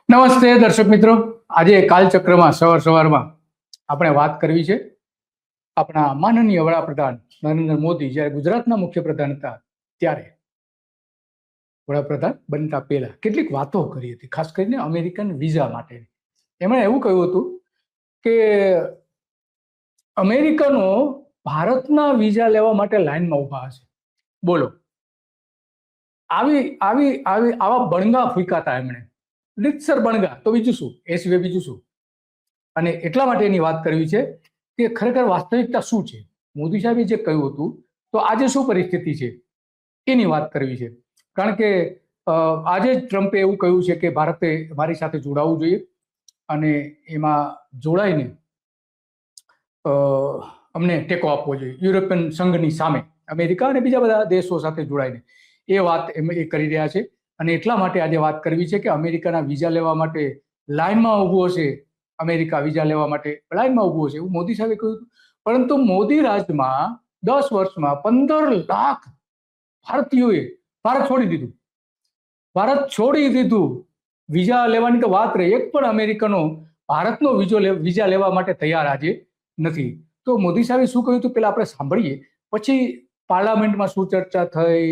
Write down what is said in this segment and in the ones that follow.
નમસ્તે દર્શક મિત્રો, આજે કાલચક્રમાં સવારમાં આપણે વાત કરવી છે આપણા માનનીય વડાપ્રધાન નરેન્દ્ર મોદી જ્યારે ગુજરાતના મુખ્યપ્રધાન હતા ત્યારે વડાપ્રધાન બનતા પહેલા કેટલીક વાતો કરી હતી, ખાસ કરીને અમેરિકન વિઝા માટે. એમણે એવું કહ્યું હતું કે અમેરિકનો ભારતના વિઝા લેવા માટે લાઈનમાં ઊભા હશે. બોલો, આવા બણગા ફૂંક્યા હતા એમણે, રીતસર બણગા, તો બીજું શું, એ સિવાય બીજું શું. અને એટલા માટે એની વાત કરવી છે કે ખરેખર વાસ્તવિકતા શું છે. મોદી સાહેબે જે કહ્યું હતું તો આજે શું પરિસ્થિતિ છે એની વાત કરવી છે. કારણ કે આજે જ ટ્રમ્પે એવું કહ્યું છે કે ભારતે મારી સાથે જોડાવું જોઈએ અને એમાં જોડાઈને અમને ટેકો આપવો જોઈએ યુરોપિયન સંઘની સામે, અમેરિકા અને બીજા બધા દેશો સાથે જોડાઈને. એ વાત એ કરી રહ્યા છે અને એટલા માટે આજે વાત કરવી છે કે અમેરિકાના વિઝા લેવા માટે લાઈનમાં ઊભું હશે, અમેરિકા વિઝા લેવા માટે લાઈનમાં ઊભું હશે એવું મોદી સાહેબે કહ્યું હતું. પરંતુ મોદી રાજમાં 10 વર્ષમાં 15 લાખ ભારતીયોએ ભારત છોડી દીધું. વિઝા લેવાની તો વાત રહી, એક પણ અમેરિકનો ભારતનો વિઝા લેવા માટે તૈયાર આજે નથી. તો મોદી સાહેબે શું કહ્યું હતું પેલા આપણે સાંભળીએ, પછી પાર્લામેન્ટમાં શું ચર્ચા થઈ,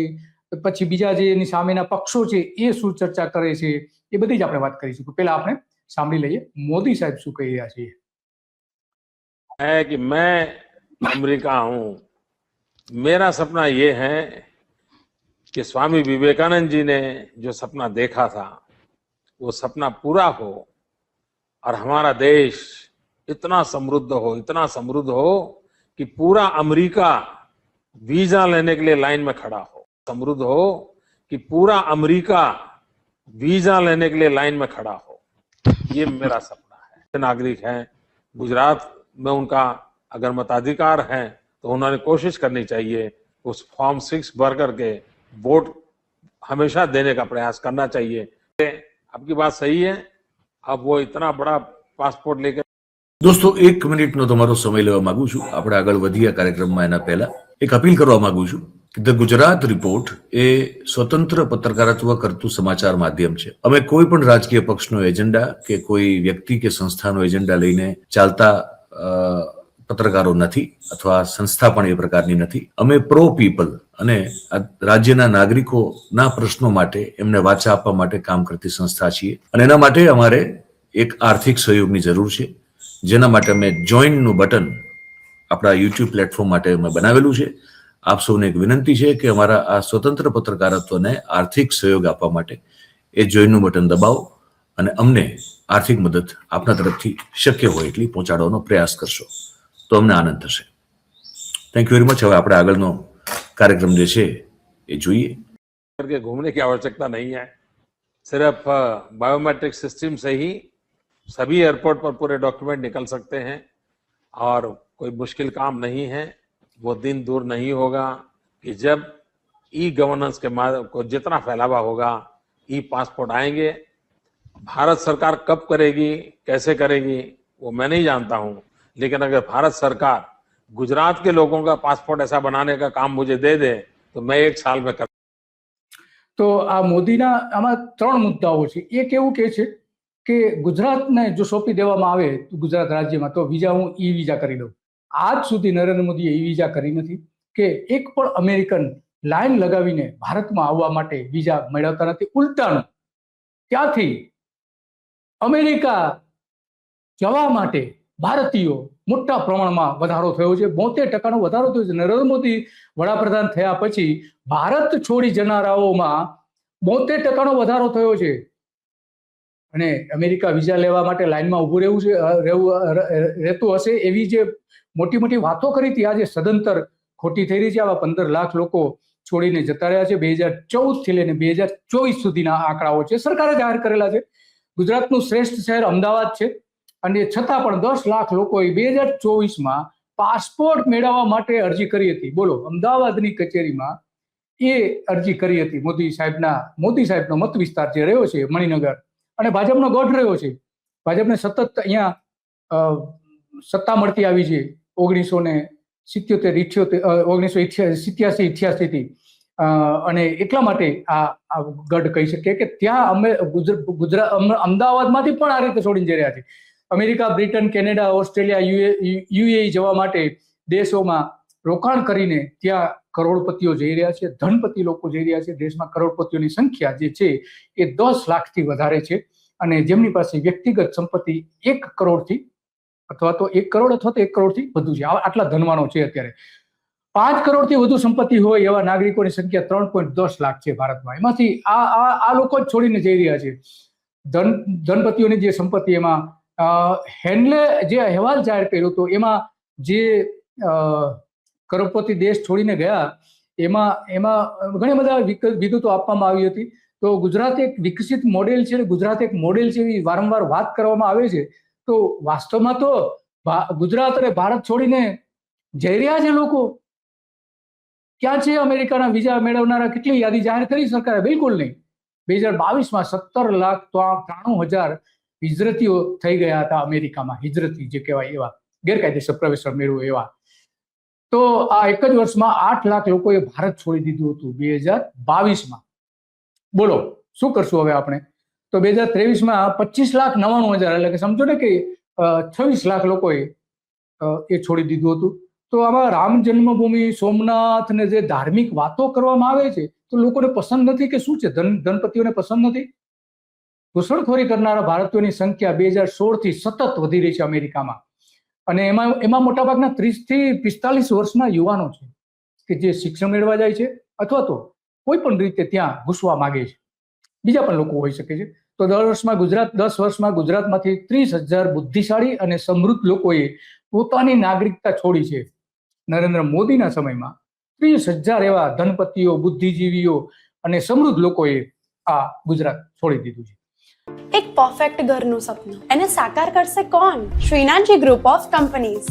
પછી બીજા જે એની સામેના પક્ષો છે એ શું ચર્ચા કરે છે, એ બધી જ આપણે વાત કરીશું. પહેલા આપણે સાંભળી લઈએ મોદી સાહેબ શું કહી રહ્યા છે. है कि मैं अमेरिका हूं, मेरा सपना ये है कि स्वामी विवेकानंद जी ने जो सपना देखा था वो सपना पूरा हो और हमारा देश इतना समृद्ध हो कि पूरा अमेरिका वीजा लेने के लिए लाइन में खड़ा हो, समृद्ध हो कि पूरा अमेरिका वीजा लेने के लिए लाइन में खड़ा हो. ये मेरा सपना है. नागरिक हैं गुजरात में, उनका अगर मताधिकार है तो उन्होंने कोशिश करनी चाहिए उस फॉर्म 6 भर करके वोट हमेशा देने का प्रयास करना चाहिए. आपकी बात सही है. अब वो इतना बड़ा पासपोर्ट लेकर દોસ્તો 1 મિનિટનો તમારો સમય લેવા માંગુ છું. આપણે આગળ વધીએ કાર્યક્રમમાં એના પહેલા એક અપીલ કરવા માંગુ છું કે ધ ગુજરાત રિપોર્ટ એ સ્વતંત્ર પત્રકારત્વ કરતું સમાચાર માધ્યમ છે. અમે કોઈ પણ રાજકીય પક્ષનો એજન્ડા કે કોઈ વ્યક્તિ કે સંસ્થાનો એજન્ડા લઈને ચાલતા પત્રકારો નથી, અથવા સંસ્થા પણ એ પ્રકારની નથી. અમે પ્રો પીપલ અને રાજ્યના નાગરિકોના પ્રશ્નો માટે એમને વાચા આપવા માટે કામ કરતી સંસ્થા છીએ અને એના માટે અમારે એક આર્થિક સહયોગની જરૂર છે, જેના માટે અમે જોઈનનું બટન આપણા યુટ્યુબ પ્લેટફોર્મ માટે અમે બનાવેલું છે. આપ સૌને એક વિનંતી છે કે અમારા આ સ્વતંત્ર પત્રકારત્વને આર્થિક સહયોગ આપવા માટે એ જોઈનનું બટન દબાવો અને અમને આર્થિક મદદ આપના તરફથી શક્ય હોય એટલી પહોંચાડવાનો પ્રયાસ કરશો તો અમને આનંદ થશે. Thank you very much. હવે આપણે આગળનો કાર્યક્રમ જે છે એ જોઈએ. करके घूमने की आवश्यकता नहीं है. सिर्फ बायोमेट्रिक सिस्टम से ही सभी एयरपोर्ट पर पूरे डॉक्यूमेंट निकल सकते हैं और कोई मुश्किल काम नहीं है. वो दिन दूर नहीं होगा कि जब ई गवर्नेंस के माध्यम को जितना फैलावा होगा, ई पासपोर्ट आएंगे. भारत सरकार कब करेगी, कैसे करेगी वो मैं नहीं जानता हूं, लेकिन अगर भारत सरकार गुजरात के लोगों का पासपोर्ट ऐसा बनाने का काम मुझे दे दे तो मैं 1 साल में कर. તો આ મોદીના આમાં 3 મુદ્દાઓ છે. એક એવું કહે છે કે ગુજરાતને જો સોંપી દેવામાં આવે ગુજરાત રાજ્યમાં તો વિઝા હું ઈ વિઝા કરી દઉં. આજ સુધી નરેન્દ્ર મોદીએ ઈ વિઝા કરી નથી કે એક પણ અમેરિકન લાઈન લગાવીને ભારતમાં આવવા માટે વિઝા મેળવતા નથી. ઉલટાનું ત્યાંથી અમેરિકા જવા માટે ભારતીયો મોટા પ્રમાણમાં વધારો થયો છે. 72% વધારો થયો છે. નરેન્દ્ર મોદી વડાપ્રધાન થયા પછી ભારત છોડી જનારાઓમાં 72% વધારો થયો છે. અને અમેરિકા વિઝા લેવા માટે લાઈનમાં ઊભું રહેતું હશે એવી જે મોટી મોટી વાતો કરી હતી, આજે સદંતર ખોટી થઈ રહી છે. આવા 15 લાખ લોકો છોડીને જતા રહ્યા છે. 2014 થી લઈને 2024 સુધીના આંકડાઓ છે, સરકારે જાહેર કરેલા છે. ગુજરાતનું શ્રેષ્ઠ શહેર અમદાવાદ છે અને છતાં પણ 10 લાખ લોકોએ 2024માં પાસપોર્ટ મેળવવા માટે અરજી કરી હતી. બોલો, અમદાવાદની કચેરીમાં એ અરજી કરી હતી. મોદી સાહેબનો મત વિસ્તાર જે રહ્યો છે મણિનગર, અને ભાજપનો ગઢ રહ્યો છે. ભાજપને સતત અહીંયા સત્તા મળતી આવી છે 1987-88 થી અને એટલા માટે આ ગઢ કહી શકીએ કે ત્યાં અમે અમદાવાદમાંથી પણ આ રીતે છોડીને જઈ રહ્યા છે. America, Britain, Canada, Australia, UAE જવા માટે દેશોમાં રોકાણ કરીને ત્યાં કરોડપતિઓ જઈ રહ્યા છે, ધનપતિ લોકો જઈ રહ્યા છે. દેશમાં કરોડપતિઓની સંખ્યા જે છે એ 10 લાખથી વધારે છે અને જેમની પાસે વ્યક્તિગત સંપત્તિ 1 કરોડથી અથવા તો 1 કરોડ અથવા તો 1 કરોડથી વધુ છે. આટલા ધનવાનો છે. અત્યારે 5 કરોડથી વધુ સંપત્તિ હોય એવા નાગરિકોની સંખ્યા 3.10 લાખ છે ભારતમાં. એમાંથી આ લોકો જ છોડીને જઈ રહ્યા છે. ધનપતિઓની જે સંપત્તિ, એમાં હેન્ડલે જે અહેવાલ જાહેર કર્યો હતો એમાં જે કરોડપતિ દેશ છોડીને ગયા એમાં ઘણી બધા વિગતો આપવામાં આવી હતી. તો ગુજરાત એક વિકસિત મોડેલ છે, ગુજરાત એક મોડેલ છે એવી વારંવાર વાત કરવામાં આવે છે. તો વાસ્તવમાં તો ગુજરાત અને ભારત છોડીને જઈ રહ્યા છે લોકો. ક્યાં છે અમેરિકાના વિઝા મેળવનારા? કેટલી યાદી જાહેર કરી સરકારે? બિલકુલ નહીં. 2022માં 17,93,000 હિજરતીઓ થઈ ગયા હતા અમેરિકામાં. હિજરતી જે કહેવાય એવા, ગેરકાયદેસર પ્રવેશ મેળવ્યો એવા. તો આ એક જ વર્ષમાં 8 લાખ લોકોએ ભારત છોડી દીધું હતું 2022માં. બોલો શું કરશું હવે આપણે? તો 2023માં 25,99,000, એટલે કે સમજો ને કે 26 લાખ લોકોએ એ છોડી દીધું હતું. તો આમાં રામ જન્મભૂમિ, સોમનાથ ને જે ધાર્મિક વાતો કરવામાં આવે છે તો લોકોને પસંદ નથી કે શું છે? ધનપતિઓને પસંદ નથી. ઘૂસણખોરી કરનારા ભારતીયોની સંખ્યા 2016થી સતત વધી રહી છે અમેરિકામાં. અને એમાં મોટાભાગના 30 થી 45 વર્ષના યુવાનો છે કે જે શિક્ષણ મેળવવા જાય છે અથવા તો કોઈ પણ રીતે ત્યાં ઘૂસવા માંગે છે. બીજા પણ લોકો હોઈ શકે છે. તો 10 વર્ષમાં ગુજરાતમાંથી 30,000 બુદ્ધિશાળી અને સમૃદ્ધ લોકોએ પોતાની નાગરિકતા છોડી છે. નરેન્દ્ર મોદીના સમયમાં 30,000 એવા ધનપતિઓ, બુદ્ધિજીવીઓ અને સમૃદ્ધ લોકોએ આ ગુજરાત છોડી દીધું છે. એક પરફેક્ટ ઘરનું સપનું એને સાકાર કરશે કોણ? Shrinathji group of companies.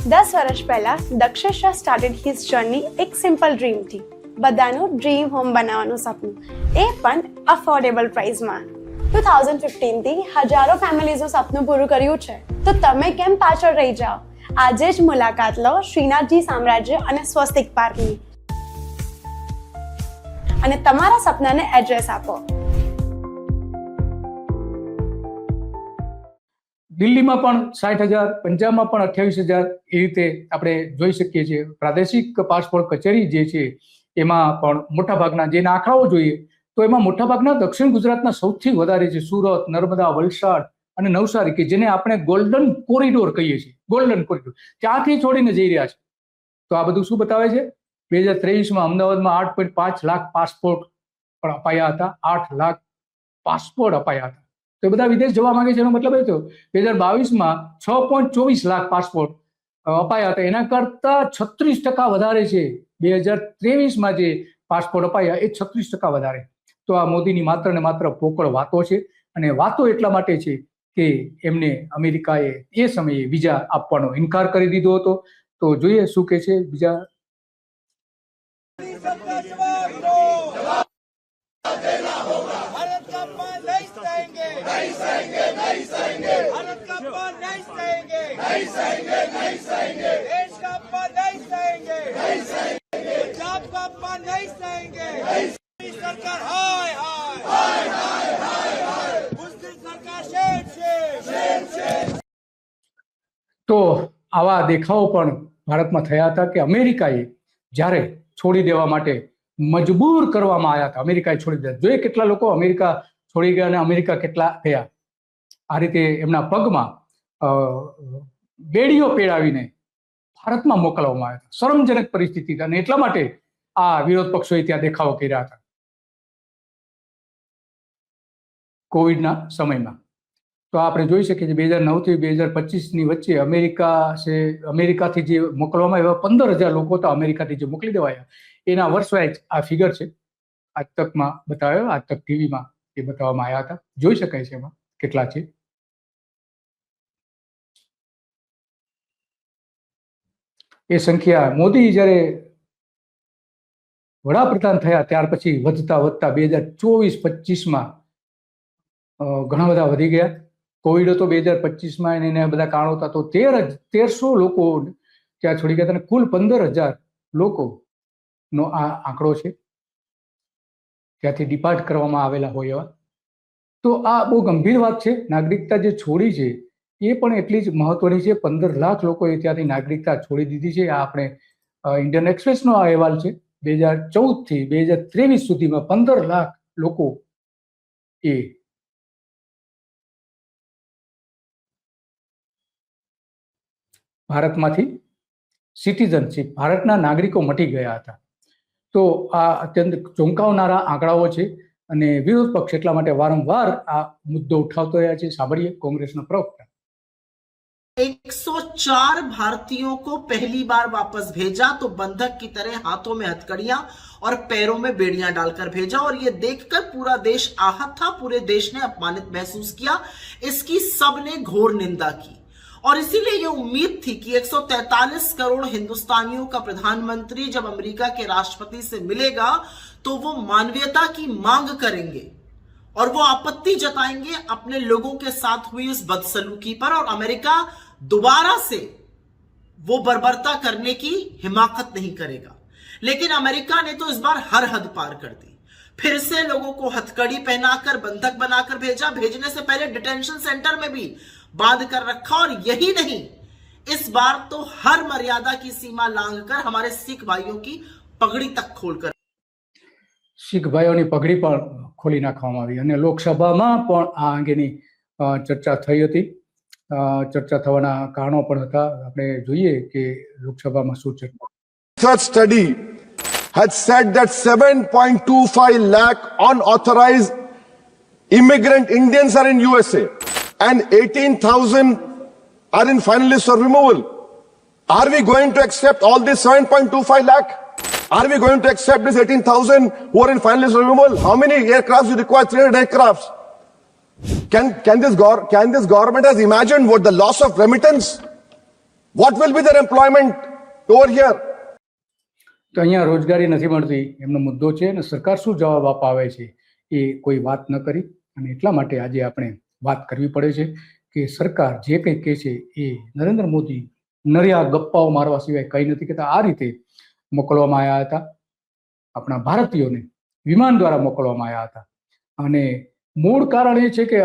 10 વર્ષ પહેલા Dakshesh Shah started his journey એક સિમ્પલ ડ્રીમથી. બધાનું ડ્રીમ હોમ બનાવવાનું સપનું, એ પણ અફોર્ડેબલ પ્રાઇસમાં. 2015થી હજારો ફેમિલીઝનું સપનું પૂરું કર્યું છે. તો તમે કેમ પાછળ રહી જાઓ? આજે જ મુલાકાત લો શ્રીનાથજી સામ્રાજ્ય અને સ્વસ્તિક પાર્કની અને તમારા સપનાને એડ્રેસ આપો. દિલ્હીમાં પણ 60,000, પંજાબમાં પણ 28,000 એ રીતે આપણે જોઈ શકીએ છીએ. પ્રાદેશિક પાસપોર્ટ કચેરી જે છે એમાં પણ મોટાભાગના જે આંકડાઓ જોઈએ તો એમાં મોટાભાગના દક્ષિણ ગુજરાતના સૌથી વધારે છે. સુરત, નર્મદા, વલસાડ અને નવસારી, કે જેને આપણે ગોલ્ડન કોરિડોર કહીએ છીએ. ગોલ્ડન કોરિડોર ત્યાંથી છોડીને જઈ રહ્યા છે. તો આ બધું શું બતાવે છે? 2023માં અમદાવાદમાં 8.5 લાખ પાસપોર્ટ પણ અપાયા હતા. 8 લાખ પાસપોર્ટ અપાયા હતા. તો બધા વિદેશ જવા માંગે છે. એનો મતલબ એ થયો 2022માં 6.24 લાખ પાસપોર્ટ અપાયા હતા. એના કરતા 36% વધારે છે. 2023માં જે પાસપોર્ટ અપાયા એ 36% વધારે. તો આ મોદીની માત્ર ને માત્ર પોકળ વાતો છે. અને વાતો એટલા માટે છે કે એમને અમેરિકાએ એ સમયે વિઝા આપવાનો ઇનકાર કરી દીધો હતો. તો જોઈએ શું કે છે બીજા. તો આવા દેખાવો પણ ભારતમાં થયા હતા કે અમેરિકાએ જ્યારે છોડી દેવા માટે મજબૂર કરવામાં આવ્યા હતા. અમેરિકાએ છોડી દીધા. જોઈએ કેટલા લોકો અમેરિકા છોડી ગયા અને અમેરિકા કેટલા ગયા. આ રીતે એમના પગમાં બેડીઓ પેડાવીને ભારતમાં મોકલવામાં આવ્યા હતા. શરમજનક પરિસ્થિતિ. અને એટલા માટે આ વિરોધ પક્ષોએ ત્યાં દેખાવો કર્યા હતા કોવિડના સમયમાં. તો આપણે જોઈ શકીએ છીએ 2009થી 2025ની વચ્ચે અમેરિકાથી જે મોકલવામાં એવા 15,000 લોકો તો અમેરિકાથી જે મોકલી દેવાયા એના વર્ષવાઇઝ આ ફિગર છે. આજ તકમાં બતાવ્યો, આજ તક ટીવીમાં એ બતાવવામાં આવ્યા હતા. જોઈ શકાય છે એમાં કેટલા છે. એ સંખ્યા મોદી જ્યારે વડાપ્રધાન થયા ત્યાર પછી વધતા 2024-25માં ઘણા બધા વધી ગયા. કોવિડ હતો 2025માં, એને બધા કારણો હતા. તો 1300 લોકો ત્યાં છોડી ગયા હતા. કુલ 15,000 લોકોનો આ આંકડો છે. ત્યાંથી ડિપાર્ટ કરવામાં આવેલા હોય એવા. તો આ બહુ ગંભીર વાત છે. નાગરિકતા જે છોડી છે એ પણ એટલી જ મહત્વની છે. 15 લાખ લોકોએ ત્યાંથી નાગરિકતા છોડી દીધી છે. આ આપણે ઇન્ડિયન એક્સપ્રેસનો આ અહેવાલ છે. 2014 થી 2023 સુધીમાં 15 લાખ લોકો એ ભારતમાંથી સિટીઝનશીપ, ભારતના નાગરિકો મટી ગયા હતા. તો આ અત્યંત ચોંકાવનારા આંકડાઓ છે અને વિરોધ પક્ષ એટલા માટે વારંવાર આ મુદ્દો ઉઠાવતો રહ્યા છે. સાંભળીએ કોંગ્રેસના પ્રવક્તા. 104 भारतीयों को पहली बार वापस भेजा तो बंधक की तरह हाथों में हथकड़ियां और पैरों में बेड़ियां डालकर भेजा और ये देखकर पूरा देश आहत था, पूरे देश ने अपमानित महसूस किया, इसकी सबने घोर निंदा की और इसीलिए ये उम्मीद थी कि 143 करोड़ हिंदुस्तानियों का प्रधानमंत्री जब अमेरिका के राष्ट्रपति से मिलेगा तो वो मानवीयता की मांग करेंगे और वो आपत्ति जताएंगे अपने लोगों के साथ हुई इस बदसलूकी पर और अमेरिका दोबारा से वो बर्बरता करने की हिमाकत नहीं करेगा. लेकिन अमेरिका ने तो इस बार हर हद पार कर दी. फिर से लोगों को हथकड़ी पहनाकर बंधक बनाकर भेजा. भेजने से पहले डिटेंशन सेंटर में भी बांध कर रखा और यही नहीं, इस बार तो हर मर्यादा की सीमा लांघकर हमारे सिख भाइयों की पगड़ी तक खोलकर શીખ ભાઈઓની પગડી પણ ખોલી નાખવામાં આવી અને લોકસભામાં પણ આ અંગેની ચર્ચા થઈ હતી. ચર્ચા થવાના કારણો પણ હતા. આપણે જોઈએ કે લોકસભામાં શું ચર્ચા. Research study had said that 7.25 lakh unauthorized immigrant Indians are in USA and 18,000 are in final list of removal. Are we going to accept all this 7.25 lakh? Are we going to accept this 18,000 who are in final list of removal? How many aircrafts you require? 300 aircrafts. Can this government has imagined what the loss of remittance? What will be their employment over here? તો અહીંયા રોજગારી નથી મળતી એમનો મુદ્દો છે અને સરકાર શું જવાબ અપાવે છે એ કોઈ વાત ન કરી અને એટલા માટે આજે આપણે વાત કરવી પડે છે કે સરકાર જે કંઈ કહે છે એ નરેન્દ્ર મોદી નરિયા ગપ્પાઓ મારવા સિવાય કંઈ નથી કહેતા. આ રીતે મોકલવામાં આવ્યા હતા. આપણા ભારતીયોને વિમાન દ્વારા મોકલવામાં આવ્યા હતા અને મૂળ કારણ એ છે કે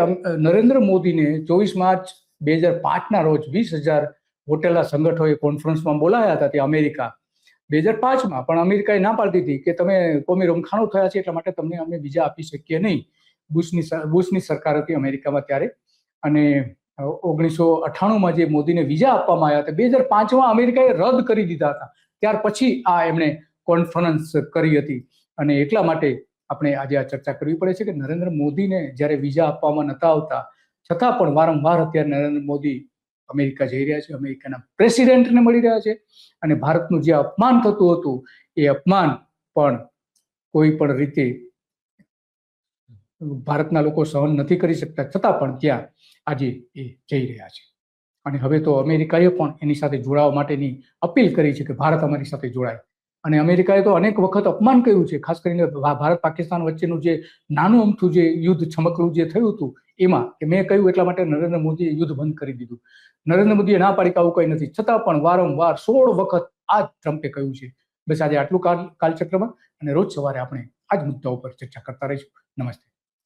નરેન્દ્ર મોદીને 24 માર્ચ 2005ના રોજ 20,000 હોટેલના સંગઠનોએ કોન્ફરન્સમાં બોલાયા હતા. તે અમેરિકા 2005માં પણ અમેરિકાએ ના પાડતી હતી કે તમે કોમી રમખાણો થયા છે એટલા માટે તમને અમે વિઝા આપી શકીએ નહીં. બુશની સરકાર હતી અમેરિકામાં ત્યારે અને 1998માં જે મોદીને વિઝા આપવામાં આવ્યા હતા 2005માં અમેરિકાએ રદ કરી દીધા હતા. ત્યાર પછી આ એમણે કોન્ફરન્સ કરી હતી અને એટલા માટે આપણે આજે આ ચર્ચા કરવી પડે છે કે નરેન્દ્ર મોદીને જ્યારે વિઝા આપવામાં નતા આવતા છતાં પણ વારંવાર અત્યારે નરેન્દ્ર મોદી અમેરિકા જઈ રહ્યા છે, અમેરિકાના પ્રેસિડેન્ટને મળી રહ્યા છે અને ભારતનું જે અપમાન થતું હતું એ અપમાન પણ કોઈ પણ રીતે ભારતના લોકો સહન નથી કરી શકતા છતાં પણ ત્યાં આજે એ જઈ રહ્યા છે. અને હવે તો અમેરિકાએ પણ એની સાથે જોડાવા માટેની અપીલ કરી છે કે ભારત અમારી સાથે જોડાય. અને અમેરિકાએ તો અનેક વખત અપમાન કર્યું છે. ખાસ કરીને ભારત પાકિસ્તાન વચ્ચેનું જે નાનું અમથું જે યુદ્ધ છમકલું જે થયું હતું એમાં કે મેં કહ્યું એટલા માટે નરેન્દ્ર મોદીએ યુદ્ધ બંધ કરી દીધું. નરેન્દ્ર મોદીએ ના પાડી કે આવું કંઈ નથી, છતાં પણ વારંવાર 16 વખત આ ટ્રમ્પે કહ્યું છે. બસ આજે આટલું કાલચક્રમાં અને રોજ સવારે આપણે આ જ મુદ્દા ઉપર ચર્ચા કરતા રહીશું. નમસ્તે.